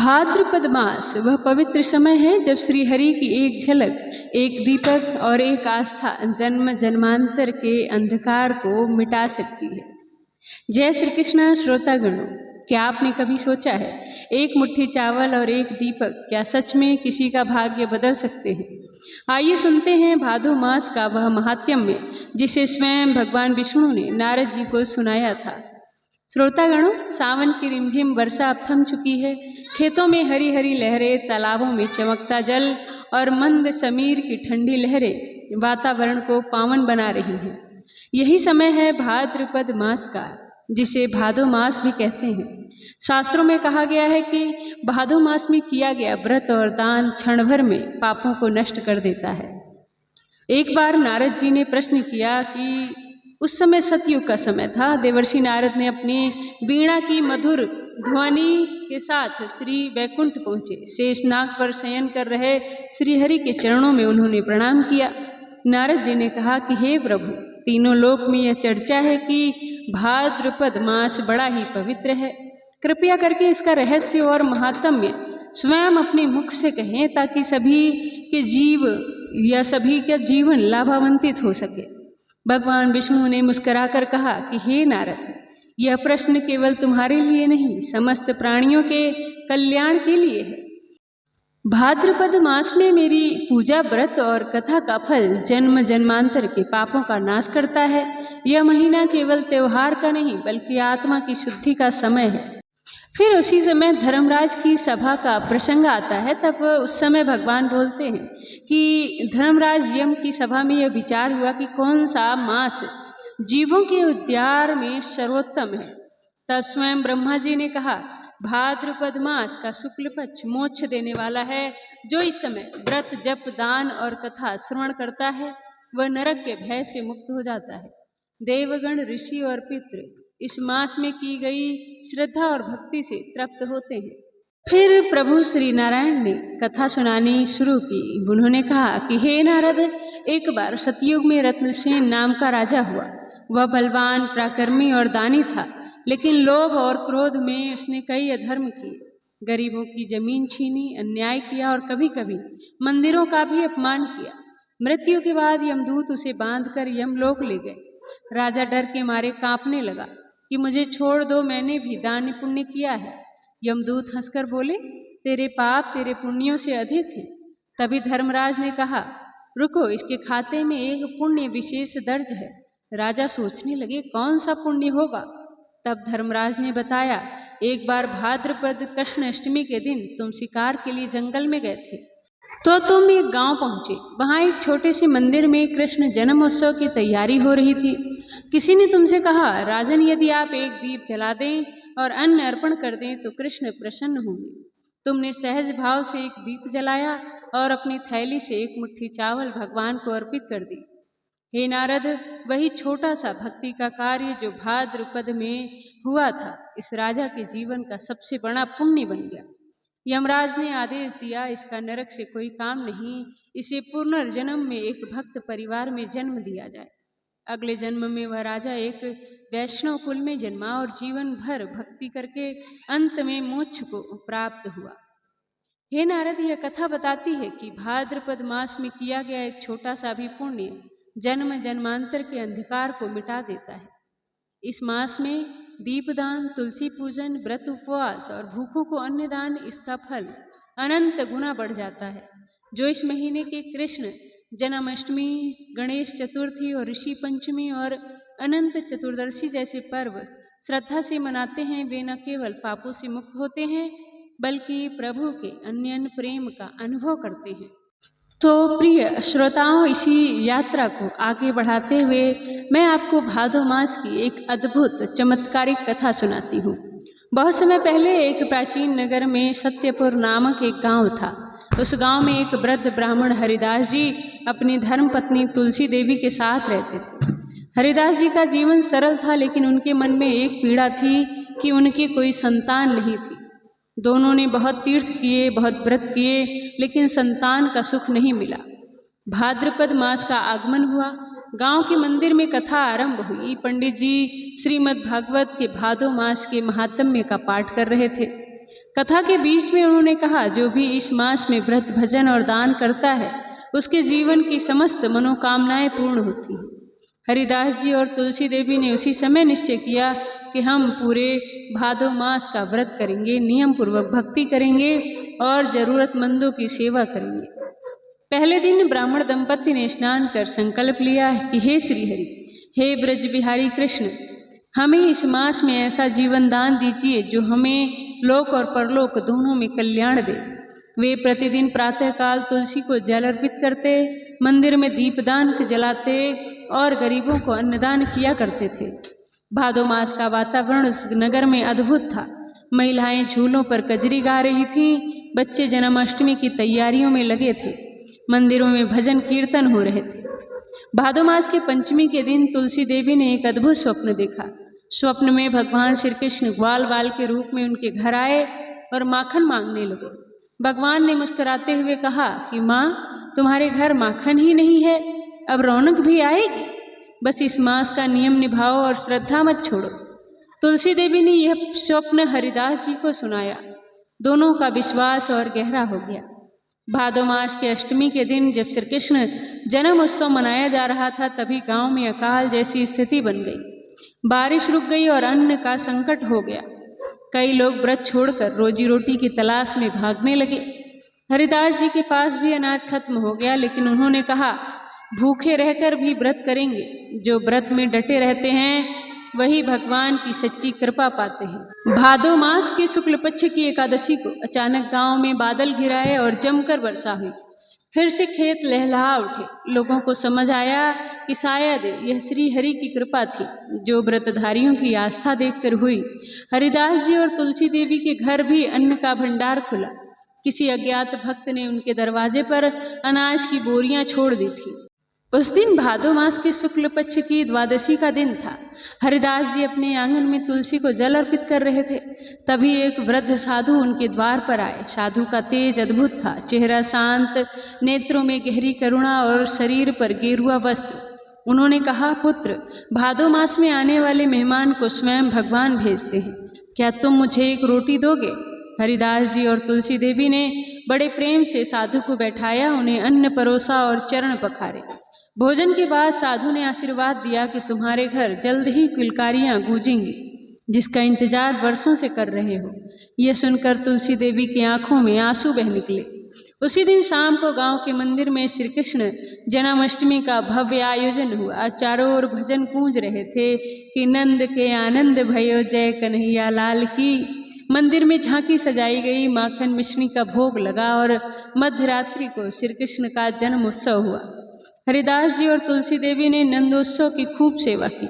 भाद्रपद मास वह पवित्र समय है जब श्री हरि की एक झलक, एक दीपक और एक आस्था जन्म जन्मांतर के अंधकार को मिटा सकती है। जय श्री कृष्ण श्रोतागणों, क्या आपने कभी सोचा है एक मुट्ठी चावल और एक दीपक क्या सच में किसी का भाग्य बदल सकते हैं? आइए सुनते हैं भादो मास का वह महात्म्य जिसे स्वयं भगवान विष्णु ने नारद जी को सुनाया था। श्रोतागणों, सावन की रिमझिम वर्षा अब थम चुकी है। खेतों में हरी हरी लहरें, तालाबों में चमकता जल और मंद समीर की ठंडी लहरें वातावरण को पावन बना रही हैं। यही समय है भाद्रपद मास का, जिसे भादो मास भी कहते हैं। शास्त्रों में कहा गया है कि भादो मास में किया गया व्रत और दान क्षण भर में पापों को नष्ट कर देता है। एक बार नारद जी ने प्रश्न किया कि उस समय सतयुग का समय था। देवर्षि नारद ने अपनी वीणा की मधुर ध्वनि के साथ श्री वैकुंठ पहुँचे। शेषनाग पर शयन कर रहे श्रीहरि के चरणों में उन्होंने प्रणाम किया। नारद जी ने कहा कि हे प्रभु, तीनों लोक में यह चर्चा है कि भाद्रपद मास बड़ा ही पवित्र है। कृपया करके इसका रहस्य और महात्म्य स्वयं अपने मुख से कहें ताकि सभी का जीवन लाभान्वित हो सके। भगवान विष्णु ने मुस्कुराकर कहा कि हे नारद, यह प्रश्न केवल तुम्हारे लिए नहीं, समस्त प्राणियों के कल्याण के लिए है। भाद्रपद मास में मेरी पूजा, व्रत और कथा का फल जन्म जन्मांतर के पापों का नाश करता है। यह महीना केवल त्योहार का नहीं बल्कि आत्मा की शुद्धि का समय है। फिर उसी समय धर्मराज की सभा का प्रसंग आता है। तब उस समय भगवान बोलते हैं कि धर्मराज यम की सभा में यह विचार हुआ कि कौन सा मास जीवों के उद्धार में सर्वोत्तम है। तब स्वयं ब्रह्मा जी ने कहा, भाद्रपद मास का शुक्ल पक्ष मोक्ष देने वाला है। जो इस समय व्रत, जप, दान और कथा श्रवण करता है वह नरक के भय से मुक्त हो जाता है। देवगण, ऋषि और पितृ इस मास में की गई श्रद्धा और भक्ति से तृप्त होते हैं। फिर प्रभु श्री नारायण ने कथा सुनानी शुरू की। उन्होंने कहा कि हे नारद, एक बार सतयुग में रत्नसेन नाम का राजा हुआ। वह बलवान, पराक्रमी और दानी था, लेकिन लोभ और क्रोध में उसने कई अधर्म किए। गरीबों की जमीन छीनी, अन्याय किया और कभी कभी मंदिरों का भी अपमान किया। मृत्यु के बाद यमदूत उसे बांधकर यमलोक ले गए। राजा डर के मारे कांपने लगा कि मुझे छोड़ दो, मैंने भी दान पुण्य किया है। यमदूत हंसकर बोले, तेरे पाप तेरे पुण्यों से अधिक हैं। तभी धर्मराज ने कहा, रुको, इसके खाते में एक पुण्य विशेष दर्ज है। राजा सोचने लगे कौन सा पुण्य होगा। तब धर्मराज ने बताया, एक बार भाद्रपद कृष्ण अष्टमी के दिन तुम शिकार के लिए जंगल में गए थे, तो तुम एक गांव पहुंचे। वहां एक छोटे से मंदिर में कृष्ण जन्मोत्सव की तैयारी हो रही थी। किसी ने तुमसे कहा, राजन, यदि आप एक दीप जला दें और अन्न अर्पण कर दें तो कृष्ण प्रसन्न होंगे। तुमने सहज भाव से एक दीप जलाया और अपनी थैली से एक मुट्ठी चावल भगवान को अर्पित कर दी। हे नारद, वही छोटा सा भक्ति का कार्य जो भाद्रपद में हुआ था, इस राजा के जीवन का सबसे बड़ा पुण्य बन गया। यमराज ने आदेश दिया, इसका नरक से कोई काम नहीं, इसे पुनर्जन्म में एक भक्त परिवार में जन्म दिया जाए। अगले जन्म में वह राजा एक वैष्णव कुल में जन्मा और जीवन भर भक्ति करके अंत में मोक्ष को प्राप्त हुआ। हे नारद, यह कथा बताती है कि भाद्रपद मास में किया गया एक छोटा सा भी पुण्य जन्म जन्मांतर के अंधकार को मिटा देता है। इस मास में दीपदान, तुलसी पूजन, व्रत, उपवास और भूखों को अन्न दान, इसका फल अनंत गुना बढ़ जाता है। जो इस महीने के कृष्ण जन्माष्टमी, गणेश चतुर्थी और ऋषि पंचमी और अनंत चतुर्दशी जैसे पर्व श्रद्धा से मनाते हैं, वे न केवल पापों से मुक्त होते हैं बल्कि प्रभु के अन्य प्रेम का अनुभव करते हैं। तो प्रिय श्रोताओं, इसी यात्रा को आगे बढ़ाते हुए मैं आपको भादो मास की एक अद्भुत चमत्कारिक कथा सुनाती हूँ। बहुत समय पहले एक प्राचीन नगर में सत्यपुर नामक एक गांव था। उस गांव में एक वृद्ध ब्राह्मण हरिदास जी अपनी धर्मपत्नी तुलसी देवी के साथ रहते थे। हरिदास जी का जीवन सरल था, लेकिन उनके मन में एक पीड़ा थी कि उनकी कोई संतान नहीं थी। दोनों ने बहुत तीर्थ किए, बहुत व्रत किए, लेकिन संतान का सुख नहीं मिला। भाद्रपद मास का आगमन हुआ। गांव के मंदिर में कथा आरंभ हुई। पंडित जी श्रीमद् भागवत के भादो मास के महात्म्य का पाठ कर रहे थे। कथा के बीच में उन्होंने कहा, जो भी इस मास में व्रत भजन और दान करता है उसके जीवन की समस्त मनोकामनाएं पूर्ण होती हैं। हरिदास जी और तुलसी देवी ने उसी समय निश्चय किया कि हम पूरे भादो मास का व्रत करेंगे, नियम पूर्वक भक्ति करेंगे और जरूरतमंदों की सेवा करेंगे। पहले दिन ब्राह्मण दंपति ने स्नान कर संकल्प लिया कि हे श्रीहरि, हे ब्रज बिहारी कृष्ण, हमें इस मास में ऐसा जीवन दान दीजिए जो हमें लोक और परलोक दोनों में कल्याण दे। वे प्रतिदिन प्रातःकाल तुलसी को जल अर्पित करते, मंदिर में दीपदान जलाते और गरीबों को अन्नदान किया करते थे। भादो मास का वातावरण उस नगर में अद्भुत था। महिलाएं झूलों पर कजरी गा रही थीं, बच्चे जन्माष्टमी की तैयारियों में लगे थे, मंदिरों में भजन कीर्तन हो रहे थे। भादो मास के पंचमी के दिन तुलसी देवी ने एक अद्भुत स्वप्न देखा। स्वप्न में भगवान श्री कृष्ण ग्वाल बाल के रूप में उनके घर आए और माखन मांगने लगे। भगवान ने मुस्कुराते हुए कहा कि माँ, तुम्हारे घर माखन ही नहीं है, अब रौनक भी आएगी। बस इस मास का नियम निभाओ और श्रद्धा मत छोड़ो। तुलसी देवी ने यह स्वप्न हरिदास जी को सुनाया। दोनों का विश्वास और गहरा हो गया। भादो मास के अष्टमी के दिन जब श्री कृष्ण जन्म उत्सव मनाया जा रहा था, तभी गांव में अकाल जैसी स्थिति बन गई। बारिश रुक गई और अन्न का संकट हो गया। कई लोग व्रत छोड़कर रोजी रोटी की तलाश में भागने लगे। हरिदास जी के पास भी अनाज खत्म हो गया, लेकिन उन्होंने कहा, भूखे रहकर भी व्रत करेंगे। जो व्रत में डटे रहते हैं वही भगवान की सच्ची कृपा पाते हैं। भादो मास के शुक्ल पक्ष की एकादशी को अचानक गांव में बादल घिराए और जमकर वर्षा हुई। फिर से खेत लहलहा उठे। लोगों को समझ आया कि शायद यह श्री हरि की कृपा थी जो व्रतधारियों की आस्था देखकर हुई। हरिदास जी और तुलसी देवी के घर भी अन्न का भंडार खुला। किसी अज्ञात भक्त ने उनके दरवाजे पर अनाज की बोरियां छोड़ दी थी। उस दिन भादो मास के शुक्ल पक्ष की द्वादशी का दिन था। हरिदास जी अपने आंगन में तुलसी को जल अर्पित कर रहे थे। तभी एक वृद्ध साधु उनके द्वार पर आए। साधु का तेज अद्भुत था, चेहरा शांत, नेत्रों में गहरी करुणा और शरीर पर गेरुआ वस्त्र। उन्होंने कहा, पुत्र, भादो मास में आने वाले मेहमान को स्वयं भगवान भेजते हैं, क्या तुम मुझे एक रोटी दोगे? हरिदास जी और तुलसी देवी ने बड़े प्रेम से साधु को बैठाया, उन्हें अन्न परोसा और चरण पखारे। भोजन के बाद साधु ने आशीर्वाद दिया कि तुम्हारे घर जल्द ही किलकारियां गूंजेंगी, जिसका इंतजार वर्षों से कर रहे हो। यह सुनकर तुलसी देवी की आंखों में आंसू बह निकले। उसी दिन शाम को गांव के मंदिर में श्री कृष्ण जन्माष्टमी का भव्य आयोजन हुआ। चारों ओर भजन गूंज रहे थे कि नंद के आनंद भयो जय कन्हैया लाल की। मंदिर में झांकी सजाई गई, माखन मिश्री का भोग लगा और मध्य रात्रि को श्री कृष्ण का जन्म उत्सव हुआ। हरिदास जी और तुलसी देवी ने नंदोत्सव की खूब सेवा की,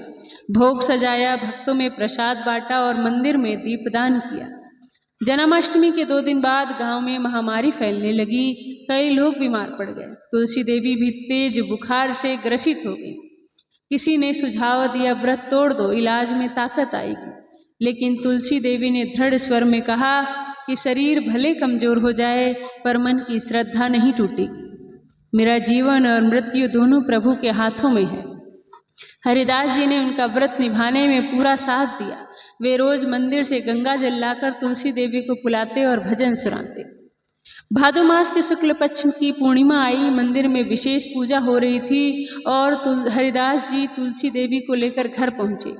भोग सजाया, भक्तों में प्रसाद बांटा और मंदिर में दीपदान किया। जन्माष्टमी के 2 दिन बाद गांव में महामारी फैलने लगी। कई लोग बीमार पड़ गए। तुलसी देवी भी तेज बुखार से ग्रसित हो गई। किसी ने सुझाव दिया, व्रत तोड़ दो, इलाज में ताकत आएगी। लेकिन तुलसी देवी ने दृढ़ स्वर में कहा कि शरीर भले कमजोर हो जाए पर मन की श्रद्धा नहीं टूटेगी। मेरा जीवन और मृत्यु दोनों प्रभु के हाथों में है। हरिदास जी ने उनका व्रत निभाने में पूरा साथ दिया। वे रोज मंदिर से गंगा जल लाकर तुलसी देवी को पिलाते और भजन सुनाते। भादो मास के शुक्ल पक्ष की पूर्णिमा आई। मंदिर में विशेष पूजा हो रही थी और हरिदास जी तुलसी देवी को लेकर घर पहुँचे।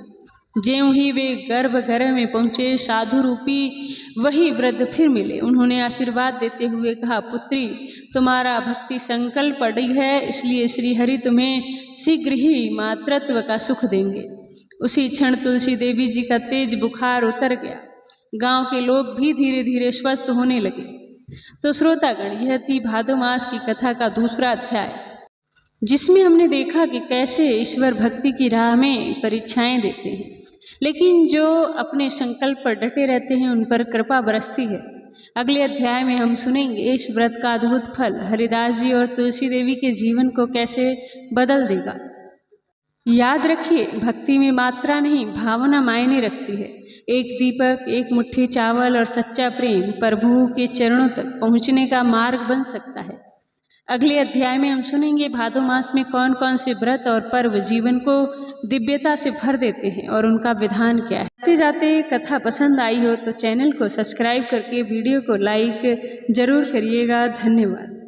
ज्यों ही वे गर्भगृह में पहुँचे, साधु रूपी वही वृद्ध फिर मिले। उन्होंने आशीर्वाद देते हुए कहा, पुत्री, तुम्हारा भक्ति संकल्प अड़ी है, इसलिए श्री हरि तुम्हें शीघ्र ही मातृत्व का सुख देंगे। उसी क्षण तुलसी देवी जी का तेज बुखार उतर गया। गांव के लोग भी धीरे धीरे स्वस्थ होने लगे। तो श्रोतागण, यह थी भादो मास की कथा का दूसरा अध्याय, जिसमें हमने देखा कि कैसे ईश्वर भक्ति की राह में परीक्षाएं देते हैं, लेकिन जो अपने संकल्प पर डटे रहते हैं उन पर कृपा बरसती है। अगले अध्याय में हम सुनेंगे इस व्रत का अद्भुत फल हरिदास जी और तुलसी देवी के जीवन को कैसे बदल देगा। याद रखिए, भक्ति में मात्रा नहीं, भावना मायने रखती है। एक दीपक, एक मुट्ठी चावल और सच्चा प्रेम प्रभु के चरणों तक पहुँचने का मार्ग बन सकता है। अगले अध्याय में हम सुनेंगे भादो मास में कौन कौन से व्रत और पर्व जीवन को दिव्यता से भर देते हैं और उनका विधान क्या है। जाते जाते कथा पसंद आई हो तो चैनल को सब्सक्राइब करके वीडियो को लाइक जरूर करिएगा। धन्यवाद।